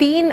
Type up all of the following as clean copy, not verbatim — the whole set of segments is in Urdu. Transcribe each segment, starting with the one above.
3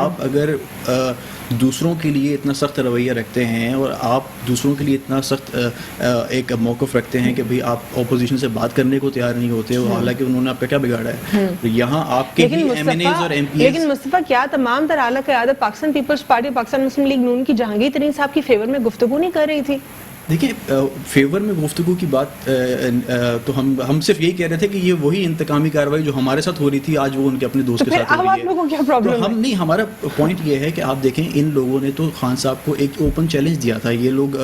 آپ اگر دوسروں کے لیے اتنا سخت رویہ رکھتے ہیں اور آپ دوسروں کے لیے اتنا سخت ایک موقف رکھتے ہیں کہ بھئی آپ اپوزیشن سے بات کرنے کو تیار نہیں ہوتے ہو، حالانکہ انہوں نے آپ کا کیا بگاڑا ہے. یہاں آپ کے بھی ایم این ایز اور ایم پی ایز. لیکن مصطفیٰ کیا تمام تر اعلیٰ قیادت پاکستان پیپلز پارٹی، پاکستان مسلم لیگ نون کی جہانگیر ترین صاحب کی فیور میں گفتگو نہیں کر رہی تھی؟ دیکھیں فیور میں گفتگو کی بات تو ہم صرف یہی کہہ رہے تھے کہ یہ وہی انتقامی کارروائی جو ہمارے ساتھ ہو رہی تھی آج وہ ان کے اپنے دوست کے ساتھ ہو رہی ہے. آپ لوگوں کو کیا پرابلم ہے؟ ہم نہیں، ہمارا پوائنٹ یہ ہے کہ آپ دیکھیں ان لوگوں نے تو خان صاحب کو ایک اوپن چیلنج دیا تھا. یہ لوگ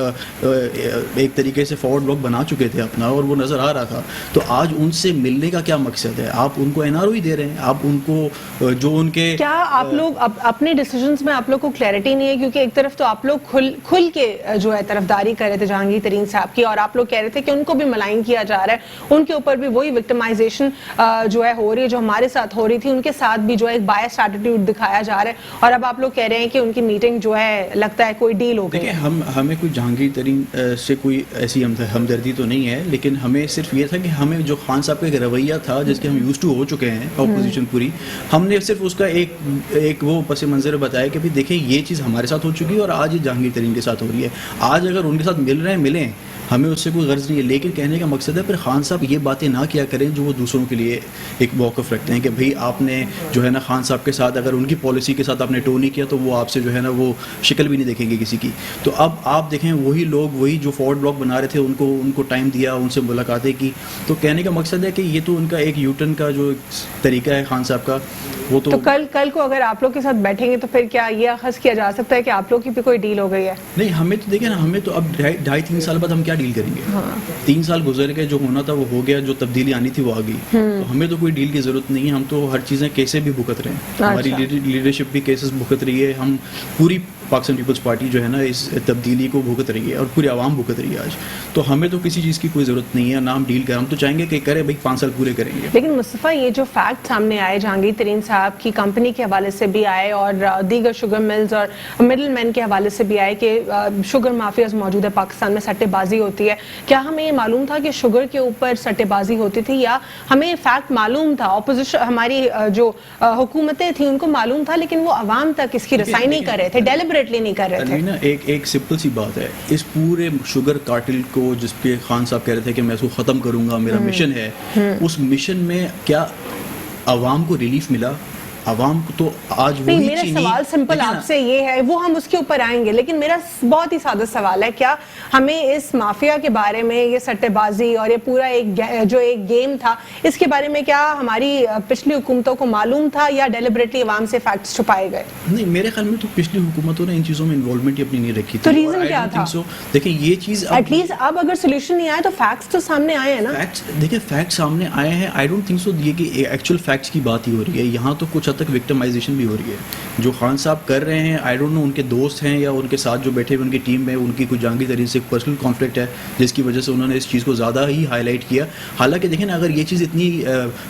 ایک طریقے سے فارورڈ بلاک بنا چکے تھے اپنا اور وہ نظر آ رہا تھا. تو آج ان سے ملنے کا کیا مقصد ہے؟ آپ ان کو این آر او ہی دے رہے ہیں. آپ ان کو جو ان کے کیا آپ لوگ اپنے ڈیسیجنز میں آپ لوگ کو کلیئرٹی نہیں ہے؟ کیونکہ ایک طرف تو آپ لوگ کھل کے جو ہے طرفداری کر رہے تھے جہانگیر ترین صاحب کی، اور آپ لوگ کہہ رہے تھے کہ ان کو بھی ملائن کیا جا رہا ہے، ان کے اوپر بھی وہی وکٹمائزیشن جو ہے ہو رہی ہے جو ہمارے ساتھ ہو رہی تھی، ان کے ساتھ بھی جو ہے ایک بائس ایٹیٹیوڈ دکھایا جا رہا ہے. اور اب آپ لوگ کہہ رہے ہیں کہ ان کی میٹنگ جو ہے لگتا ہے کوئی ڈیل ہو گئی. دیکھیں ہمیں کوئی جہانگیر ترین سے کوئی ایسی ہمدردی تو نہیں ہے، لیکن ہمیں صرف یہ تھا کہ ہمیں جو خان صاحب کا ایک رویہ تھا جس کے ہم یوز ٹو ہو چکے ہیں اپوزیشن پوری، ہم نے صرف اس کا ایک وہ پس منظر بتایا کہ دیکھیں یہ چیز ہمارے ساتھ ہو چکی ہے اور آج یہ جہانگیر ترین کے ساتھ ہو رہی ہے. آج اگر ان کے ساتھ مل رہے ہیں ملیں، ہمیں اس سے کوئی غرض نہیں ہے. لیکن کہنے کا مقصد ہے پھر خان صاحب یہ باتیں نہ کیا کریں جو وہ دوسروں کے لیے ایک موقف رکھتے ہیں کہ بھئی آپ نے جو ہے نا خان صاحب کے ساتھ اگر ان کی پالیسی کے ساتھ آپ نے ٹو نہیں کیا تو وہ آپ سے جو ہے نا وہ شکل بھی نہیں دیکھیں گے کسی کی. تو اب آپ دیکھیں وہی لوگ وہی جو فارورڈ بلاک بنا رہے تھے ان کو ٹائم دیا، ان سے ملاقاتیں کی. تو کہنے کا مقصد ہے کہ یہ تو ان کا ایک یوٹرن کا جو طریقہ ہے خان صاحب کا، وہ تو کل کو اگر آپ لوگ کے ساتھ بیٹھیں گے تو پھر کیا یہ اخذ کیا جا سکتا ہے کہ آپ لوگ کی بھی کوئی ڈیل ہو گئی ہے؟ نہیں، ہمیں تو دیکھیں نا، ہمیں تو اب 2.5-3 سال بعد ہم کیا ڈیل کریں گے؟ 3 سال گزر گئے، جو ہونا تھا وہ ہو گیا، جو تبدیلی آنی تھی وہ آ گئی. تو ہمیں تو کوئی ڈیل کی ضرورت نہیں ہے. ہم تو ہر چیزیں کیسے بھی بھگت رہے ہیں، ہماری لیڈرشپ بھی کیسز بھگت رہی ہے. ہم پوری پاکستان پیپلز پارٹی جو ہے نا اس تبدیلی کو بھگت رہی ہے اور پوری عوام بھگت رہی ہے آج. تو ہمیں تو کسی چیز کی کوئی ضرورت نہیں ہے، نہ ہم ڈیل کریں. ہم تو چاہیں گے کہ کرے بھائی 5 سال پورے کریں گے. لیکن مصطفیٰ یہ جو فیکٹ سامنے آئے جہانگیر ترین صاحب کی کمپنی کے حوالے سے بھی آئے اور دیگر شوگر ملز اور مڈل مین کے حوالے سے بھی آئے کہ شوگر مافیاز موجود ہے پاکستان میں، سٹے بازی ہوتی ہے. کیا ہمیں یہ معلوم تھا کہ شوگر کے اوپر سٹے بازی ہوتی تھی، یا ہمیں فیکٹ معلوم تھا، اپوزیشن ہماری جو حکومتیں تھیں ان کو معلوم تھا لیکن وہ عوام تک اس کی رسائی نہیں کر رہے تھے، ڈیلیبریٹلی نہیں کر رہے تھے؟ ایک سمپل سی بات ہے، اس پورے شوگر کارٹل کو جس پہ خان صاحب کہہ رہے تھے کہ میں اس کو ختم کروں گا، میرا مشن ہے، اس مشن میں کیا عوام کو ریلیف ملا؟ عوام کو تو آج وہی میرا سوال سمپل آپ سے یہ ہے، وہ ہم اس کے اوپر آئیں گے، لیکن میرا بہت ہی سادہ سوال ہے، کیا ہمیں اس مافیا کے بارے میں، یہ سٹے بازی اور یہ پورا جو ایک گیم تھا، اس کے بارے میں کیا ہماری پچھلی حکومتوں کو معلوم تھا یا ڈیلیبریٹلی عوام سے فیکٹس چھپائے گئے؟ نہیں، میرے خیال میں تو پچھلی حکومتوں نے ان چیزوں میں انوالومنٹ اپنی نہیں رکھی تھی. تو ریزن کیا تھا؟ دیکھیں یہ چیز ایٹ لیسٹ اب اگر سولوشن نہیں آیا تو فیکٹس تو سامنے آئے ہیں نا. دیکھیں فیکٹ سامنے آئے ہیں. آئی ڈونٹ تھنک سو یہ کہ ایکچوئل فیکٹس کی بات ہی ہو رہی ہے یہاں. تو کچھ حد تک وکٹمائزیشن بھی ہو رہی ہے جو خان صاحب کر رہے ہیں. آئی ڈونٹ نو ان کے دوست ہیں یا ان کے ساتھ جو بیٹھے ہوئے ان کی ٹیم میں ان کی کوئی جہانگیر ترین سے پرسنل کانفلکٹ ہے جس کی وجہ سے انہوں نے اس چیز کو زیادہ ہی ہائی لائٹ کیا. حالانکہ دیکھیں نا، اگر یہ چیز اتنی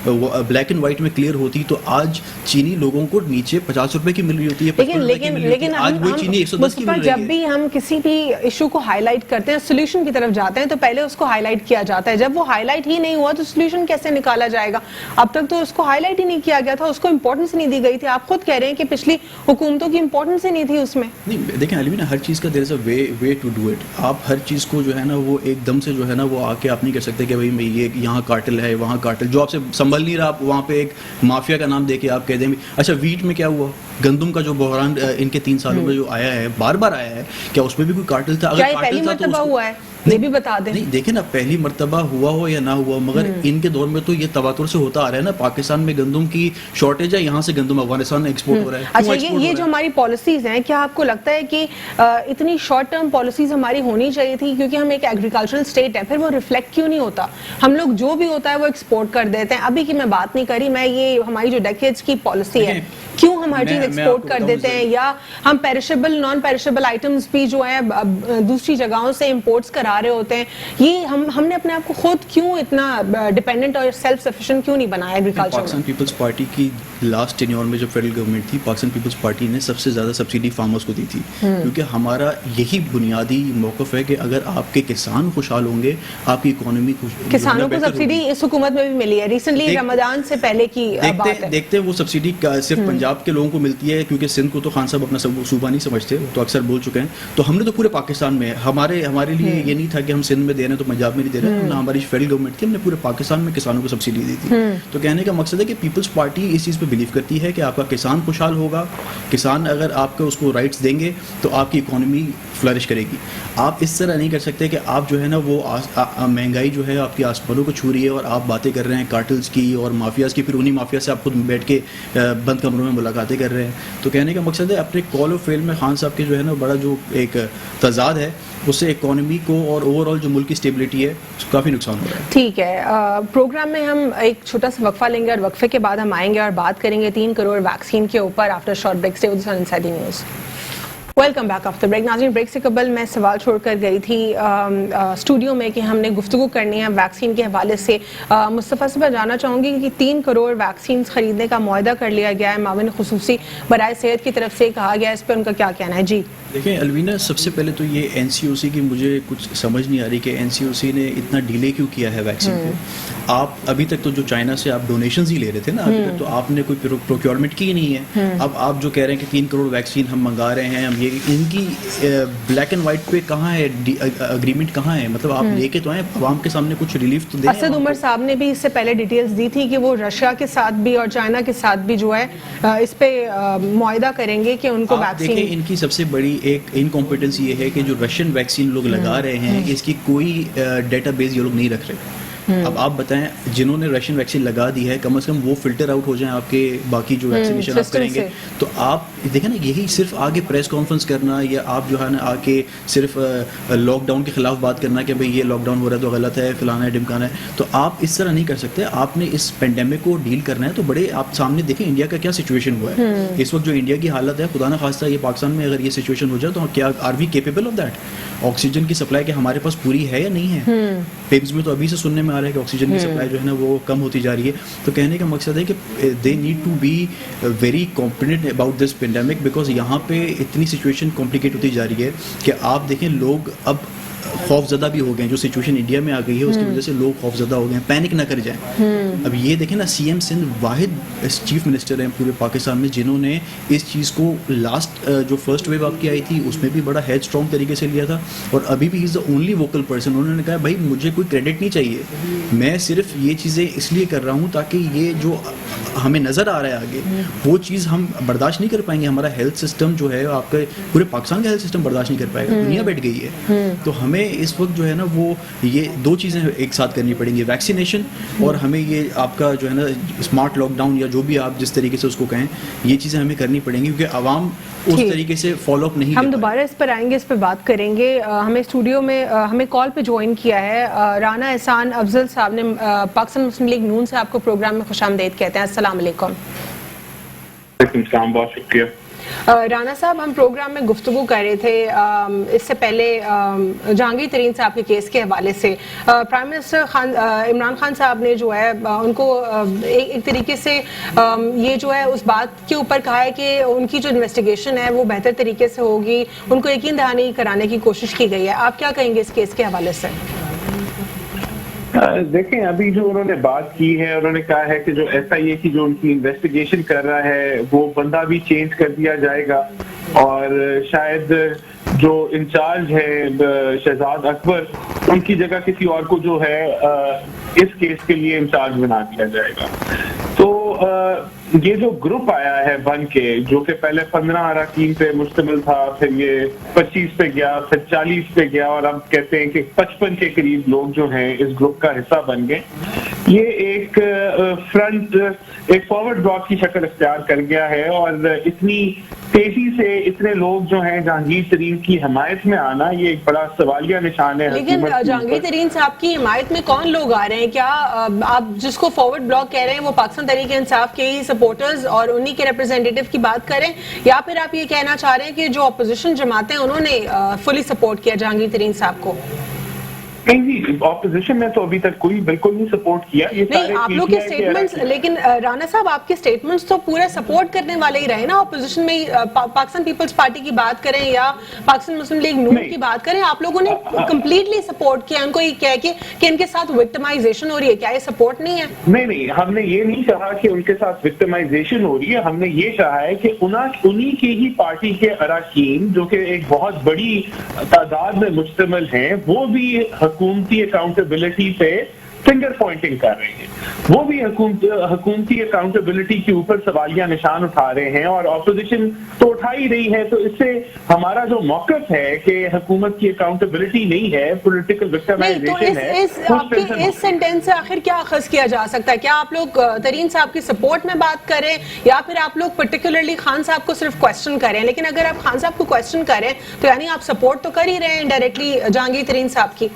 بلیک اینڈ وائٹ میں کلیئر ہوتی تو آج چینی لوگوں کو نیچے 50 روپے کی مل رہی ہوتی ہے، لیکن آج وہی چینی 110 کی مل رہی ہے. جب بھی ہم کسی بھی ایشو کو ہائی لائٹ کرتے ہیں، سولوشن کی طرف جاتے ہیں، تو پہلے اس کو ہائی لائٹ کیا جاتا ہے. جب وہ ہائی لائٹ ہی نہیں ہوا تو سولوشن کیسے نکالا جائے گا؟ اب تک تو اس کو ہائی لائٹ ہی نہیں کیا گیا تھا، اس کو امپورٹنس نہیں دی گئی تھی. آپ خود کہہ رہے ہیں کہ پچھلی حکومتوں کی امپورٹنس ہی نہیں تھی اس میں. نہیں دیکھیں علوی نا، ہر چیز کا دیر از اے وے ٹو ڈو اٹ. آپ ہر چیز کو جو ہے نا وہ ایک دم سے جو ہے نا وہ آ کے آپ نہیں کر سکتے کہ بھائی یہ یہاں کارٹل ہے وہاں کارٹل. جو آپ سے سنبھل نہیں رہا، آپ وہاں پہ ایک مافیا کا نام دے کے آپ کہہ دیں اچھا ویٹ میں کیا ہوا، گندم کا جو بحران ان کے 3 سالوں میں جو آیا ہے، بار بار آیا ہے، کیا اس میں بھی کوئی کارٹل تھا؟ اگر پہلی مرتبہ ہوا ہے یہ بھی بتا دیں. نہیں دیکھیں نا، پہلی مرتبہ ہوا ہو یا نہ ہوا، مگر ان کے دور میں تو یہ تواتر سے ہوتا آ رہا ہے نا. پاکستان میں گندم کی شارٹیج ہے، یہاں سے گندم افغانستان میں ایکسپورٹ ہو رہا ہے. اچھا یہ جو ہماری پالیسیز ہیں، کیا آپ کو لگتا ہے کہ اتنی شارٹ ٹرم پالیسیز ہماری ہونی چاہیے تھی؟ کیونکہ ہم ایک ایگریکلچرل اسٹیٹ ہے، پھر وہ ریفلیکٹ کیوں نہیں ہوتا؟ ہم لوگ جو بھی ہوتا ہے وہ ایکسپورٹ کر دیتے ہیں. ابھی کی میں بات نہیں کری، میں یہ ہماری جو ڈیکیڈز کی پالیسی ہے، کیوں ہم ہر چیز ایکسپورٹ کر دیتے ہیں، یا ہم پیرشیبل نان پیرشیبل آئٹمس بھی جو ہیں دوسری جگہوں سے امپورٹس کرا چلا رہے ہوتے ہیں. یہ ہم نے اپنے آپ کو خود کیوں اتنا ڈیپینڈنٹ اور سیلف سفیشینٹ کیوں نہیں بنایا ایگریکلچر میں؟ پاکستان پیپلز پارٹی کی لاسٹ ٹینیور میں جو فیڈرل گورنمنٹ تھی, پاکستان پیپلز پارٹی نے سب سے زیادہ سبسڈی فارمرز کو دی تھی, کیونکہ ہمارا یہی بنیادی موقف ہے کہ اگر آپ کے کسان خوشحال ہوں گے آپ کی اکانومی کسانوں کو سبسڈی اس حکومت میں بھی ملی ہے ریسنٹلی, رمضان سے پہلے کی بات ہے. دیکھتے ہیں وہ سبسڈی صرف پنجاب کے لوگوں کو ملتی ہے, کیونکہ سندھ کو تو خان صاحب اپنا صوبہ نہیں سمجھتے, تو اکثر بول چکے ہیں. تو ہم نے تو پورے پاکستان میں, ہمارے لیے یہ نہیں تھا کہ ہم سندھ میں دے رہے ہیں تو پنجاب میں نہیں دے رہے ہیں, ہماری فیڈرل گورنمنٹ تھی, ہم نے پورے پاکستان میں کسانوں کو سبسڈی دی تھی. تو کہنے کا مقصد ہے کہ پیپلز پارٹی اس چیز پہ بلیو کرتی ہے کہ آپ کا کسان خوشحال ہوگا, کسان اگر آپ کو اس کو رائٹس دیں گے تو آپ کی اکانومی فلرش کرے گی. آپ اس طرح نہیں کر سکتے کہ آپ جو ہے نا وہ مہنگائی جو ہے آپ کی آسمانوں کو چھو رہی ہے اور آپ باتیں کر رہے ہیں کارٹلز کی اور مافیاز کی, پھر انہی مافیا سے آپ خود بیٹھ کے بند کمروں میں ملاقاتیں کر رہے ہیں. تو کہنے کا مقصد ہے اپنے کال آف فیل میں خان صاحب کے جو ہے نا بڑا جو ایک تضاد ہے اس سے اکانومی کو اور اوور آل جو ملک کی اسٹیبلٹی ہے اس کو کافی نقصان ہو رہا ہے. ٹھیک ہے, پروگرام میں ہم ایک چھوٹا سا وقفہ لیں گے اور وقفے کے بعد ہم آئیں گے اور بات کریں گے 3 کروڑ ویکسین کے اوپر after short break. Stay with inside the news. Welcome back after break. ناظرین, بریک سے قبل میں سوال چھوڑ کر گئی تھی اسٹوڈیو میں کہ ہم نے گفتگو کرنی ہے ویکسین کے حوالے سے. مصطفیٰ صاحب جاننا چاہوں گی کہ 3 کروڑ ویکسینز خریدنے کا معاہدہ کر لیا گیا ہے, معاون خصوصی برائے صحت کی طرف سے کہا گیا ہے, اس پہ ان کا کیا کہنا ہے؟ جی دیکھیں الوینا, سب سے پہلے تو یہ این سی او سی کی مجھے کچھ سمجھ نہیں آ رہی کہ این سی او سی نے اتنا ڈیلے کیوں کیا ہے ویکسین کو. آپ ابھی تک تو جو چائنا سے آپ ڈونیشنز ہی لے رہے تھے نا, ابھی تک تو آپ نے کوئی پروکیورمنٹ کی نہیں ہے. اب آپ جو کہہ رہے ہیں کہ 3 کروڑ ویکسین ہم منگا رہے ہیں, ہم یہ ان کی بلیک اینڈ وائٹ پہ کہاں ہے اگریمنٹ, کہاں ہے؟ مطلب آپ لے کے تو آئیں, عوام کے سامنے کچھ ریلیف تو دیں. اسد عمر صاحب نے بھی اس سے پہلے ڈیٹیلز دی تھی کہ وہ رشیا کے ساتھ بھی اور چائنا کے ساتھ بھی جو ہے اس پہ معاہدہ کریں گے کہ ان کو ویکسین. دیکھیں ان کی سب سے بڑی ایک انکمپیٹنس یہ ہے کہ جو رشین ویکسین لوگ لگا رہے ہیں اس کی کوئی ڈیٹا بیس یہ لوگ نہیں رکھ رہے. اب آپ بتائیں جنہوں نے رشین ویکسین لگا دی ہے, کم از کم وہ فلٹر آؤٹ ہو جائیں آپ کے باقی جو ویکسینیشن آپ کریں گے. تو آپ دیکھیں نا, یہی صرف آگے پریس کانفرنس کرنا یا آپ جو ہے نا آ کے صرف لاک ڈاؤن کے خلاف بات کرنا کہ بھئی یہ لاک ڈاؤن ہو رہا ہے تو غلط ہے, فلانا ہے, ڈمکانا ہے, تو آپ اس طرح نہیں کر سکتے. آپ نے اس پینڈیمک کو ڈیل کرنا ہے تو بڑے آپ سامنے دیکھیں انڈیا کا کیا سچویشن ہوا ہے اس وقت. جو انڈیا کی حالت ہے, خدا نہ خواستہ یہ پاکستان میں اگر یہ سچویشن ہو جائے تو کیا are we capable of that? Oxygen کی سپلائی کیا ہمارے پاس پوری ہے یا نہیں ہے؟ پیپز میں تو ابھی سے سننے میں آ رہا ہے کہ آکسیجن کی سپلائی جو ہے نا وہ کم ہوتی جا رہی ہے. تو کہنے کا مقصد ہے کہ they need to be very confident about this pandemic, because یہاں پہ اتنی سچویشن کمپلیکیٹ ہوتی جا رہی ہے کہ آپ دیکھیں لوگ اب خوف زدہ بھی ہو گئے ہیں. جو سچویشن انڈیا میں آ گئی ہے اس کی وجہ سے لوگ خوف زدہ ہو گئے ہیں, پینک نہ کر جائیں. اب یہ دیکھیں نا, سی ایم سندھ واحد چیف منسٹر ہیں پورے پاکستان میں جنہوں نے اس چیز کو لاسٹ جو فرسٹ ویو آپ کی آئی تھی اس میں بھی بڑا ہیڈ اسٹرانگ طریقے سے لیا تھا, اور ابھی بھی ہی از دا اونلی ووکل پرسن. انہوں نے کہا بھائی مجھے کوئی کریڈٹ نہیں چاہیے, میں صرف یہ چیزیں اس لیے کر رہا ہوں تاکہ یہ جو ہمیں نظر آ رہا ہے آگے وہ چیز ہم برداشت نہیں کر پائیں گے. ہمارا ہیلتھ سسٹم جو ہے آپ کا پورے پاکستان کا ہیلتھ سسٹم برداشت نہیں کر پائے گا, دنیا بیٹھ گئی ہے. تو ہمیں اس وقت جو ہے نا وہ یہ 2 چیزیں ایک ساتھ کرنی پڑیں گی, ویکسینیشن اور ہمیں یہ آپ کا جو ہے نا اسمارٹ لاک ڈاؤن یا جو بھی آپ جس طریقے سے اس کو کہیں, یہ چیزیں ہمیں کرنی پڑیں گی کیونکہ عوام اس طریقے سے فالو اپ نہیں. ہم دوبارہ اس پر آئیں گے, اس پہ بات کریں گے. ہمیں اسٹوڈیو میں ہمیں کال پہ جوائن کیا ہے رانا احسان افضل صاحب نے, پاکستان مسلم لیگ نون سے آپ کو پروگرام میں خوش آمدید کہتے ہیں. السلام علیکم. وعلیکم السلام, بہت شکریہ. رانا صاحب, ہم پروگرام میں گفتگو کر رہے تھے اس سے پہلے جہانگیر ترین صاحب کے کیس کے حوالے سے. پرائم منسٹر عمران خان صاحب نے جو ہے ان کو ایک طریقے سے یہ جو ہے اس بات کے اوپر کہا ہے کہ ان کی جو انویسٹیگیشن ہے وہ بہتر طریقے سے ہوگی, ان کو یقین دہانی کرانے کی کوشش کی گئی ہے. آپ کیا کہیں گے اس کیس کے حوالے سے؟ دیکھیں ابھی جو انہوں نے بات کی ہے, انہوں نے کہا ہے کہ جو ایس آئی اے کی جو ان کی انویسٹیگیشن کر رہا ہے وہ بندہ بھی چینج کر دیا جائے گا, اور شاید جو انچارج ہے شہزاد اکبر ان کی جگہ کسی اور کو جو ہے اس کیس کے لیے انچارج بنا دیا جائے گا. تو یہ جو گروپ آیا ہے بن کے, جو کہ پہلے 15 اراکین پہ مشتمل تھا, پھر یہ 25 پہ گیا, پھر 40 پہ گیا, اور اب کہتے ہیں کہ 55 کے قریب لوگ جو ہیں اس گروپ کا حصہ بن گئے. یہ ایک فرنٹ, ایک فارورڈ بلاک کی شکل اختیار کر گیا ہے, اور اتنی تیزی سے اتنے لوگ جو ہیں جہانگیر ترین کی حمایت میں آنا یہ ایک بڑا سوالیہ نشان ہے. لیکن جہانگیر ترین صاحب کی حمایت میں کون لوگ آ رہے ہیں؟ کیا آپ جس کو فارورڈ بلاک کہہ رہے ہیں وہ پاکستان تحریک انصاف کے ہی سپورٹرز اور انہی کے ریپرزینٹیٹیو کی بات کریں, یا پھر آپ یہ کہنا چاہ رہے ہیں کہ جو اپوزیشن جماعتیں انہوں نے فلی سپورٹ کیا جہانگیر ترین صاحب کو؟ نہیں جی اپوزیشن نے تو ابھی تک کوئی بالکل نہیں سپورٹ کیا. یہ نہیں آپ لوگ کے اسٹیٹمنٹس, لیکن رانا صاحب آپ کے اسٹیٹمنٹس تو پورے سپورٹ کرنے والے ہی رہے نا اپوزیشن میں. پاکستان پیپلز پارٹی کی بات کریں یا پاکستان مسلم لیگ نون کی بات کریں, آپ لوگوں نے کمپلیٹلی سپورٹ کیا ان کو, یہ کہہ کے کہ ان کے ساتھ وکٹمائزیشن ہو رہی ہے. کیا یہ سپورٹ نہیں ہے؟ نہیں, ہم نے یہ نہیں کہا کہ ان کے ساتھ وکٹمائزیشن ہو رہی ہے. ہم نے یہ کہا ہے کہ انہی کی ہی پارٹی کے اراکین جو کہ ایک بہت بڑی تعداد میں مشتمل ہیں, وہ بھی حکومتی اکاؤنٹیبلٹی پہ فنگر پوائنٹنگ کر رہے ہیں. وہ بھی حکومتی اکاؤنٹیبلٹی کے اوپر سوالیہ نشان اٹھا رہے ہیں, اور اپوزیشن تو اٹھا ہی رہی ہے. تو اس سے ہمارا جو موقف ہے کہ حکومت کی اکاؤنٹیبلٹی نہیں ہے, پولیٹیکل وکٹمائزیشن ہے. آپ کے اس سینٹینس سے آخر کیا اخذ کیا جا سکتا ہے؟ کیا آپ لوگ ترین صاحب کی سپورٹ میں بات کریں یا پھر آپ لوگ پرٹیکولرلی خان صاحب کو صرف کوشچن کریں؟ لیکن اگر آپ خان صاحب کو کوشچن کریں تو یعنی آپ سپورٹ تو کر ہی رہے ہیں انڈائریکٹلی جہانگیر ترین صاحب کی.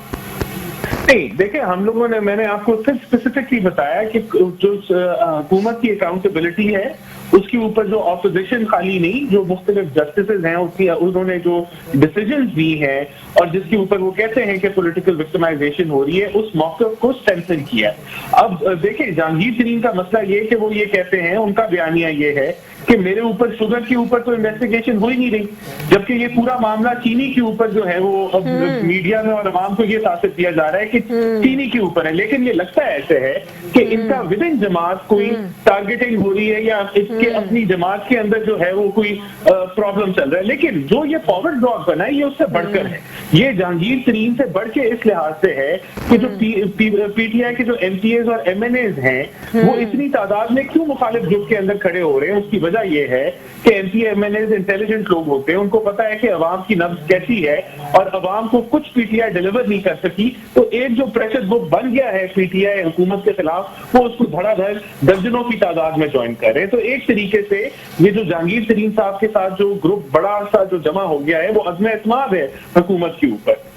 نہیں دیکھیں, ہم لوگوں نے, میں نے آپ کو صرف اسپیسیفکلی بتایا کہ جو حکومت کی اکاؤنٹیبلٹی ہے اس کے اوپر جو اپوزیشن خالی نہیں, جو مختلف جسٹسز ہیں انہوں نے جو ڈیسیجنز دی ہیں اور جس کے اوپر وہ کہتے ہیں کہ پولیٹیکل وکٹمائزیشن ہو رہی ہے, اس موقف کو اسٹرینتھن کیا. اب دیکھیں جہانگیر ترین کا مسئلہ یہ کہ وہ یہ کہتے ہیں, ان کا بیانیہ یہ ہے کہ میرے اوپر شوگر کے اوپر تو انویسٹیگیشن ہو ہی نہیں رہی, جبکہ یہ پورا معاملہ چینی کے اوپر جو ہے وہ اب میڈیا میں اور عوام کو یہ تاثر دیا جا رہا ہے کہ چینی کے اوپر ہے. لیکن یہ لگتا ایسے ہے کہ ان کا ود ان جماعت کوئی ٹارگیٹنگ ہو رہی ہے یا اس کے اپنی جماعت کے اندر جو ہے وہ کوئی پرابلم چل رہا ہے. لیکن جو یہ فارورڈ بلاک بنا ہے یہ اس سے بڑھ کر ہے, یہ جہانگیر ترین سے بڑھ کے اس لحاظ سے ہے کہ جو پی ٹی آئی کے جو ایم پی ایز اور ایم این ایز ہیں وہ اتنی تعداد میں کیوں مخالف گروپ کے اندر کھڑے ہو رہے ہیں. اس کی وجہ یہ ہے کہ M P M N as intelligent لوگ ہوتے ہیں, ان کو پتا ہے کہ عوام کی نبض کیسی ہے اور عوام کو کچھ پی ٹی آئی ڈیلیور نہیں کر سکی. تو ایک جو پریشر گروپ بن گیا ہے پی ٹی آئی حکومت کے خلاف, وہ اس کو دھڑا دھڑ درجنوں کی تعداد میں جوائن کر رہے ہیں. تو ایک طریقے سے یہ جو جہانگیر ترین صاحب کے ساتھ جو گروپ بڑا سا جو جمع ہو گیا ہے وہ عزم اعتماد ہے حکومت کے اوپر.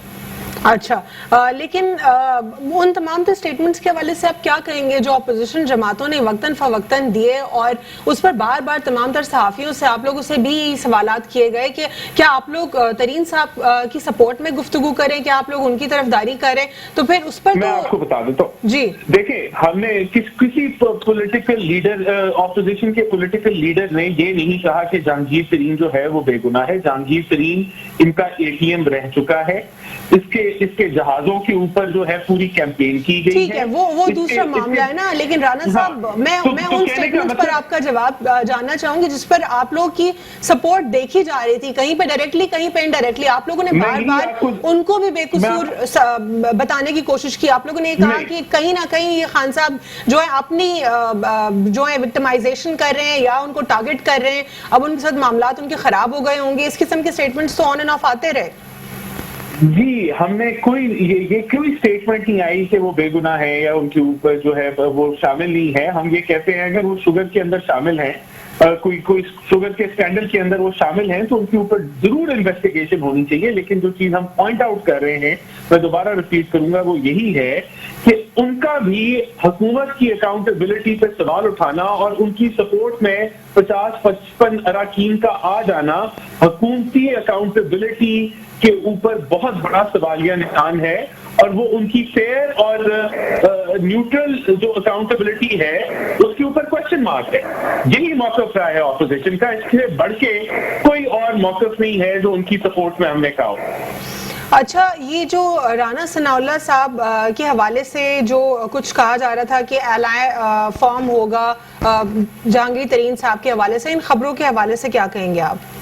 اچھا, لیکن ان تمام اسٹیٹمنٹس کے حوالے سے آپ کیا کہیں گے جو اپوزیشن جماعتوں نے وقتاً فوقتاً دیے, اور اس پر بار بار تمام تر صحافیوں سے آپ لوگوں سے بھی سوالات کیے گئے کہ کیا آپ لوگ ترین صاحب کی سپورٹ میں گفتگو کریں, کیا آپ لوگ ان کی طرفداری کریں؟ تو پھر اس پر میں آپ کو بتا دیتا ہوں. جی دیکھیں, ہم نے کسی پولیٹیکل لیڈر, اپوزیشن کے پولیٹیکل لیڈر نے یہ نہیں کہا کہ جہانگیر ترین جو ہے وہ بے گناہ ہے. جہانگیر ترین ان کا اے ٹی ایم رہ چکا ہے. اس کے جہازوں کے اوپر جو ہے پوری کیمپین کی گئی ہے. ٹھیک ہے, وہ دوسرا معاملہ ہے نا. لیکن رانا صاحب, میں ان سٹیٹمنٹس پر آپ کا جواب جاننا چاہوں گی جس پر آپ لوگ کی سپورٹ دیکھی جا رہی تھی, کہیں پہ ڈائریکٹلی کہیں پہ انڈائریکٹلی. آپ لوگوں نے بار بار ان کو بھی بے قصور بتانے کی کوشش کی. آپ لوگوں نے کہا کہ کہیں نہ کہیں یہ خان صاحب جو ہے اپنی جو ہے وکٹمائزیشن کر رہے ہیں یا ان کو ٹارگٹ کر رہے ہیں, اب ان کے ساتھ معاملات ان کے خراب ہو گئے ہوں گے. اس قسم کے سٹیٹمنٹس تو آن اینڈ آف آتے رہے. جی, ہم نے یہ کوئی اسٹیٹمنٹ نہیں آئی کہ وہ بے گناہ ہے یا ان کے اوپر جو ہے وہ شامل نہیں ہے. ہم یہ کہتے ہیں اگر وہ شوگر کے اندر شامل ہیں, کوئی شوگر کے اسکینڈل کے اندر وہ شامل ہیں تو ان کے اوپر ضرور انویسٹیگیشن ہونی چاہیے. لیکن جو چیز ہم پوائنٹ آؤٹ کر رہے ہیں, میں دوبارہ ریپیٹ کروں گا, وہ یہی ہے کہ ان کا بھی حکومت کی اکاؤنٹیبلٹی پہ سوال اٹھانا اور ان کی سپورٹ میں 50-55 اراکین کا آ جانا حکومتی اکاؤنٹیبلٹی کے اوپر بہت بڑا سوالیہ نشان ہے. اور وہ ان کی فیئر اور نیوٹرل جو اکاؤنٹیبلٹی ہے اس کے اوپر کوشچن مارک ہے. یہی موقف رہا ہے اپوزیشن کا, اس سے بڑھ کے کوئی اور موقف نہیں ہے جو ان کی سپورٹ میں ہم نے کہا ہو. اچھا, یہ جو رانا ثناء اللہ صاحب کے حوالے سے جو کچھ کہا جا رہا تھا کہ ایلائے فارم ہوگا جہانگیر ترین صاحب کے حوالے سے, ان خبروں کے حوالے سے کیا کہیں گے آپ؟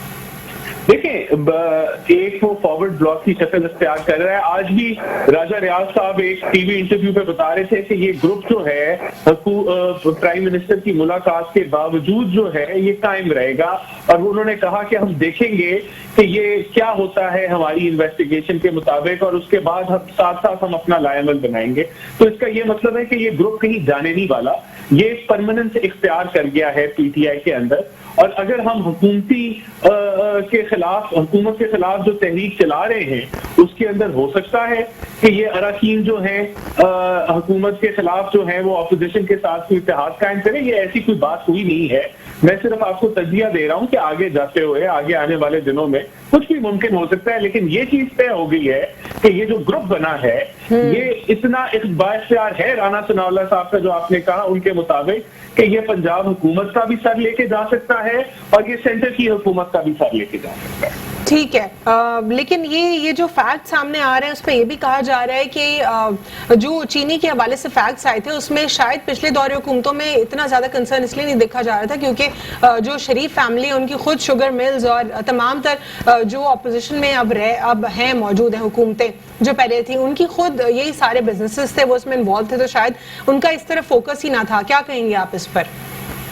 دیکھیں, ایک وہ فارورڈ بلاک کی شکل اختیار کر رہا ہے. آج بھی راجہ ریاض صاحب ایک ٹی وی انٹرویو پہ بتا رہے تھے کہ یہ گروپ جو ہے پرائم منسٹر کی ملاقات کے باوجود جو ہے یہ قائم رہے گا. اور انہوں نے کہا کہ ہم دیکھیں گے کہ یہ کیا ہوتا ہے ہماری انویسٹیگیشن کے مطابق, اور اس کے بعد ہم ساتھ ساتھ ہم اپنا لائے عمل بنائیں گے. تو اس کا یہ مطلب ہے کہ یہ گروپ کہیں جانے نہیں والا, یہ پرماننٹ اختیار کر گیا ہے پی ٹی آئی کے اندر. اور اگر ہم حکومت کے خلاف جو تحریک چلا رہے ہیں اس کے اندر ہو سکتا ہے کہ یہ اراکین جو ہیں حکومت کے خلاف جو ہیں وہ اپوزیشن کے ساتھ کوئی اتحاد قائم کرے. یہ ایسی کوئی بات ہوئی نہیں ہے. میں صرف آپ کو تجزیہ دے رہا ہوں کہ آگے جاتے ہوئے آگے آنے والے دنوں میں کچھ بھی ممکن ہو سکتا ہے، لیکن یہ چیز طے ہو گئی ہے کہ یہ جو گروپ بنا ہے یہ اتنا بااختیار ہے رانا ثناء اللہ صاحب کا، جو آپ نے کہا ان کے مطابق کہ یہ پنجاب حکومت کا بھی سر لے کے جا سکتا ہے اور یہ سینٹر کی حکومت کا بھی سر لے کے جا سکتا ہے. ٹھیک ہے، لیکن یہ جو فیکٹ سامنے آ رہے ہیں اس پہ یہ بھی کہا جا رہا ہے کہ جو چینی کے حوالے سے فیکٹس آئے تھے اس میں شاید پچھلے دور حکومتوں میں اتنا زیادہ کنسرن اس لیے نہیں دیکھا جا رہا تھا کیونکہ جو شریف فیملی ہے ان کی خود شوگر ملز اور تمام تر جو اپوزیشن میں اب ہیں موجود ہیں حکومتیں جو پہلے تھیں ان کی خود یہی سارے بزنسز تھے وہ اس میں انوالو تھے، تو شاید ان کا اس طرف فوکس ہی نہ تھا. کیا کہیں گے آپ اس پر؟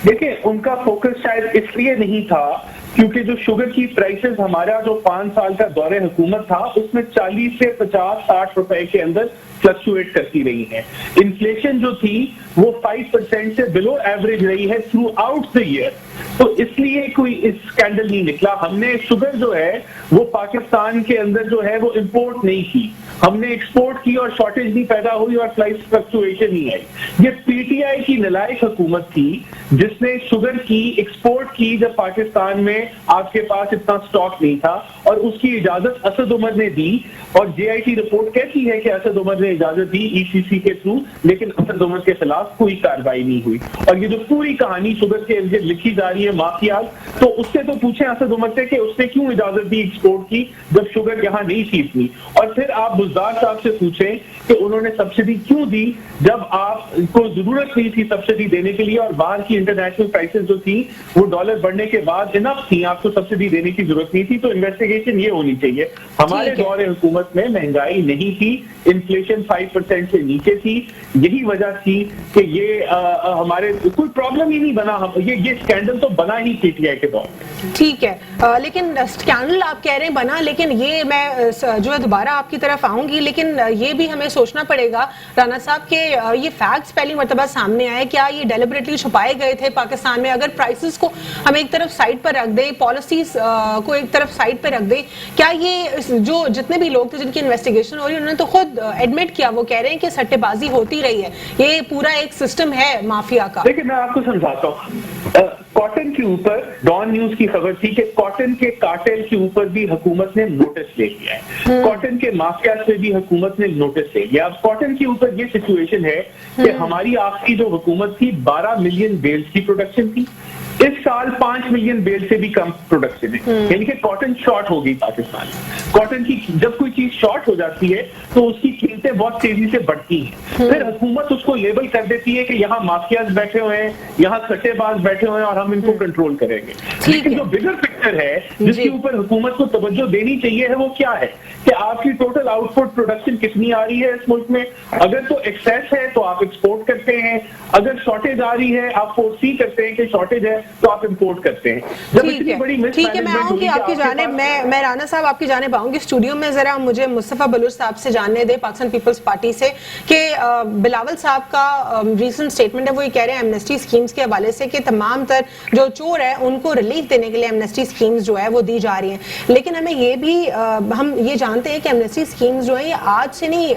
دیکھیں ان کا فوکس شاید اس لیے نہیں تھا کیونکہ جو شوگر کی پرائسز ہمارا جو 5 سال کا دور حکومت تھا اس میں 40 سے 50-60 روپے کے اندر فلکچویٹ کرتی رہی ہیں. انفلیشن جو تھی وہ 5% سے بلو ایوریج رہی ہے تھرو آؤٹ دا ایئر، تو اس لیے کوئی اسکینڈل نہیں نکلا. ہم نے شوگر جو ہے وہ پاکستان کے اندر جو ہے وہ امپورٹ نہیں کی، ہم نے ایکسپورٹ کی اور شارٹیج نہیں پیدا ہوئی اور پرائس فلکچویشن نہیں آئی. یہ پی ٹی آئی کی نالائق حکومت تھی جس نے شوگر کی ایکسپورٹ کی جب پاکستان میں آپ کے پاس اتنا سٹاک نہیں تھا، اور اس کی اجازت اسد عمر نے دی، اور جے آئی ٹی رپورٹ کہتی ہے کہ اسد عمر نے اجازت دی ای سی سی کے تھرو، لیکن اسد عمر کے خلاف کوئی کارروائی نہیں ہوئی. اور یہ جو پوری کہانی شوگر کے اندر لکھی جا رہی ہے مافیاز، تو اس سے تو پوچھیں اسد عمر سے کہ اس نے کیوں اجازت دی ایکسپورٹ کی جب شوگر یہاں نہیں تھی اتنی. اور پھر آپ بزدار صاحب سے پوچھیں کہ انہوں نے سبسڈی کیوں دی جب آپ کو ضرورت نہیں تھی سبسڈی دینے کے لیے، اور باہر کی انٹرنیشنل پرائسز جو تھی وہ ڈالر بڑھنے کے بعد انف تھی، آپ کو سبسڈی دینے کی ضرورت نہیں تھی. تو انویسٹیگیشن یہ ہونی چاہیے. ہمارے دور حکومت میں مہنگائی نہیں تھی، انفلیشن 5% سے نیچے تھی، یہی وجہ تھی کہ یہ ہمارے کوئی پرابلم ہی نہیں بنا. یہ اسکینڈل تو بنا ہی پی ٹی آئی کے دور میں. ٹھیک ہے، لیکن اسکینڈل آپ کہہ رہے ہیں بنا، لیکن یہ میں جو ہے دوبارہ آپ کی طرف آؤں گی، لیکن یہ بھی ہمیں سوچنا پڑے گا رانا صاحب کہ یہ فیکٹس پہلی مرتبہ سامنے آئے، کیا یہ ڈیلیبریٹلی چھپائے گئے تھے پاکستان میں؟ اگر پرائسز کو ہم ایک طرف سائڈ پر رکھ دیں، پالیسیز کو ایک طرف سائڈ پہ رکھ دیں، کیا یہ جو جتنے بھی لوگ تھے جن کی انویسٹیگیشن ہو رہی ہے انہوں نے تو خود ایڈمٹ کیا، وہ کہہ رہے ہیں کہ سٹے بازی ہوتی رہی ہے، یہ پورا ایک سسٹم ہے مافیا کا. لیکن میں آپ کو سمجھاتا ہوں، کاٹن کے اوپر ڈان نیوز کی خبر تھی کہ کاٹن کے کارٹل کے اوپر بھی حکومت نے نوٹس لے لیا ہے، کاٹن کے مافیا سے بھی حکومت نے نوٹس لے لیا. اب کاٹن کے اوپر یہ سچویشن ہے کہ ہماری آخری جو حکومت تھی 12 ملین بیلز کی پروڈکشن تھی، اس سال 5 ملین بیل سے بھی کم پروڈکشن ہے، یعنی کہ کاٹن شارٹ ہو گئی پاکستان میں. کاٹن کی جب کوئی چیز شارٹ ہو جاتی ہے تو اس کی قیمتیں بہت تیزی سے بڑھتی ہیں، پھر حکومت اس کو لیبل کر دیتی ہے کہ یہاں مافیاز بیٹھے ہوئے ہیں، یہاں سٹے باز بیٹھے ہوئے ہیں اور ہم ان کو کنٹرول کریں گے. لیکن جو بگر پکچر ہے جس کے اوپر حکومت کو توجہ دینی چاہیے ہے وہ کیا ہے کہ آپ کی ٹوٹل آؤٹ پٹ پروڈکشن کتنی آ رہی ہے اس ملک میں. اگر تو ایکسیس ہے تو آپ ایکسپورٹ کرتے ہیں، اگر شارٹیج آ رہی ہے آپ فورسی کرتے ہیں کہ شارٹیج ہے تو آپ امپورٹ کرتے ہیں. ٹھیک ہے، میں آؤں گی آپ کی جانب، میں رانا صاحب آپ کی جانب آؤں گی. اسٹوڈیو میں ذرا مجھے مصطفیٰ بلوچ صاحب سے جاننے دیں پاکستان پیپلز پارٹی سے کہ بلاول صاحب کا ریسنٹ اسٹیٹمنٹ ہے، وہ یہ کہہ رہے ہیں ایمنسٹی اسکیمز کے حوالے سے کہ تمام تر جو چور ہے ان کو ریلیف دینے کے لیے ایمنسٹی اسکیمز جو ہے وہ دی جا رہی ہیں. لیکن ہمیں یہ بھی ہم یہ جانتے ہیں کہ ایمنسٹی اسکیمز جو ہیں یہ آج سے نہیں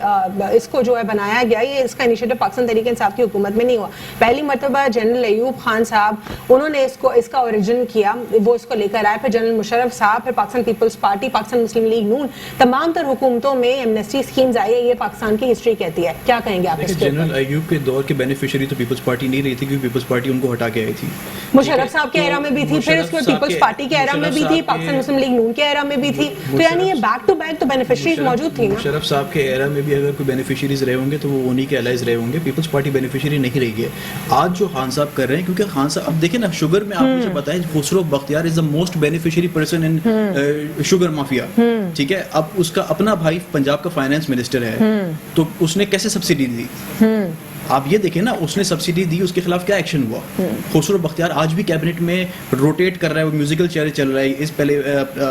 اس کو جو ہے بنایا گیا، یہ اس کا انیشیٹو پاکستان تحریک انصاف کی حکومت میں نہیں ہوا. پہلی مرتبہ جنرل ایوب خان صاحب انہوں نے اس کا اوریجن کیا، وہ اس کو لے کر آئے، پھر جنرل مشرف صاحب، پھر پاکستان پیپلز پارٹی، پاکستان مسلم لیگ نون، تمام تر حکومتوں میں ایمنسٹی اسکیمز آئی ہے. یہ پاکستان کی ہسٹری کہتی ہے. کیا کہیں گے آپ اس کے؟ جنرل ایوب کے دور کے بینیفیشری تو پیپلز پارٹی نہیں رہی تھی کیونکہ پیپلز پارٹی ان کو ہٹا کے آئی تھی. مشرف صاحب کے ایرا میں بھی تھی، پھر اس کے پیپلز پارٹی کے ایرا میں بھی تھی، پاکستان مسلم لیگ نون کے ایرا میں بھی تھی. تو یعنی یہ بیک ٹو بیک تو بینیفیشریز موجود تھی نا. مشرف صاحب کے ایرا میں بھی اگر کوئی بینیفیشریز رہے ہوں گے تو وہ انہی کے الائز رہے ہوں گے، پیپلز پارٹی بینیفیشری نہیں رہی ہے. آج جو خان صاحب کر رہے ہیں، کیونکہ خان صاحب اب دیکھیں نا شوگر میں آپ مجھے بتائیں Khusro Bakhtiar is the most beneficiary person in sugar mafia, ٹھیک ہے. اب اس کا اپنا بھائی پنجاب کا فائنانس منسٹر ہے تو اس نے کیسے سبسڈی دی؟ آپ یہ دیکھیں نا، اس نے سبسڈی دی، اس کے خلاف کیا ایکشن ہوا؟ خسرو بختیار آج بھی کیبنٹ میں روٹیٹ کر رہا ہے، وہ میوزیکل چیئر چل رہا ہے. اس پہلے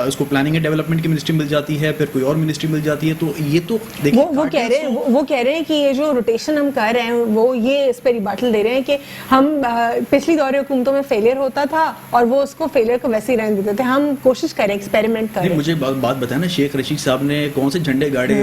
اس کو پلاننگ اینڈ ڈیولپمنٹ کی منسٹری مل جاتی ہے، پھر کوئی اور منسٹری مل جاتی ہے. تو یہ تو وہ کہہ رہے ہیں کہ یہ جو روٹیشن ہم کر رہے ہیں وہ یہ اس پہ ریباٹل دے رہے ہیں کہ ہم پچھلی دور حکومتوں میں فیلئر ہوتا تھا اور وہ اس کو فیلئر کو ویسے ہی رہنے دیتے تھے، ہم کوشش کریں ایکسپیریمنٹ کریں. مجھے بات بتائیں نا، شیخ رشید صاحب نے کون سے جھنڈے گاڑے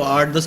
8-10